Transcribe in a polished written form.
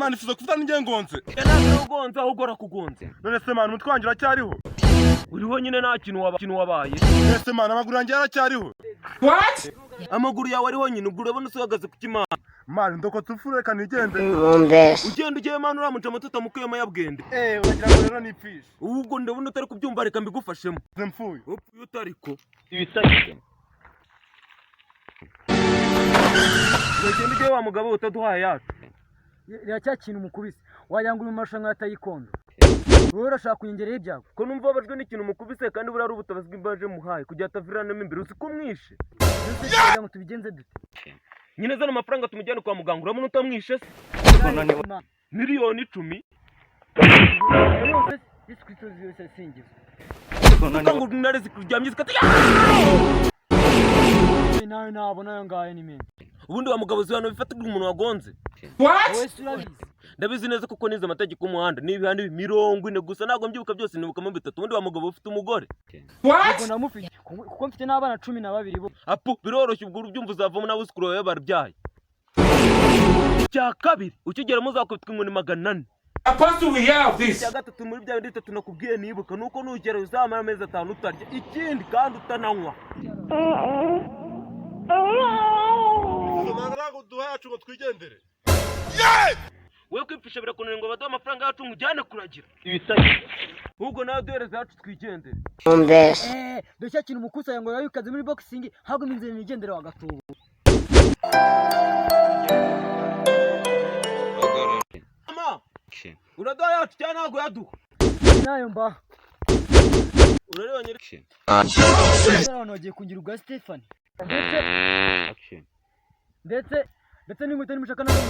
man Phizo kuvuga ninge ngonze. Ntabwo ugonze ahubwo arakugonze. None se man mutwangira cyariho. Uriho nyine nta kintu wabaye. None se man amaguru yanjye yaracyariho. What? Amaguru yawe ariho nyine ubwo urabona usagaze ku kimana. Man ndoko tufureka nigende. Ugenda ugiye man uramuca amatuta mukuyemo yabwende. Wagira ngo rero nipfisha. Ubwo ndabona utari kubyumva reka mbigufashemo. Zemfuye. Upfuye utariko. Ibisagije. Ugenda ugiye wa mugabo utaduhaye yacu. Rya kintu mukubise wayanga uyu marushanwa yatayikondo wowe urashaka kuyingerera ibyago ko numva abajwe n'ikintu mukubise kandi burari ubutabazi bw'imbaje muhaye kugira ataviranamo imbere uzi ko mwishe kugira ngo tubigenze dute nyine zana amafaranga tumujyane kwa muganga uramuna utamwishe se miliyoni 10 Isikwizo yose singizwe ngo nare zikuryamye zikati nawe nabona yo ngaye ni mene ubundi wa mugabo zibano bifatirwa umuntu wagonze what ndabizi neza kuko nize amategeko y'umuhanda n'ibihande 40 gusa nago mbyibuka byose nibukamo bitatu ubundi wa mugabo ufite umugore what namufite kuko mfite n'abana 12 bo apu biroroshye ubwo urubyumva uzavamo nawe usikuro yawe barabyaye cya kabiri ukigera muzakubitwa inkoni 400 Apostle we have this. Ya gatatu muri bya bindi bitatu nakubwiye nibuka nuko nugera uzamara amezi 5 utarya ikindi kandi utananywa Narago duhacu ngo twigendere. Wewe kwipfisha birakunira ngo badaha amafaranga yacu mujyane kuragira ibisage ahubwo nawe duhereza yacu twigendere ndashya kintu mukusanya ngo yayukaze muri boxing hago minzire nigendere wa gatubu mama uradoha yacu cyane ntago yaduha nayo mba urareba nyereke abantu bagiye kungira ubwa Stefan ndetse n'inkweto nimushaka nazo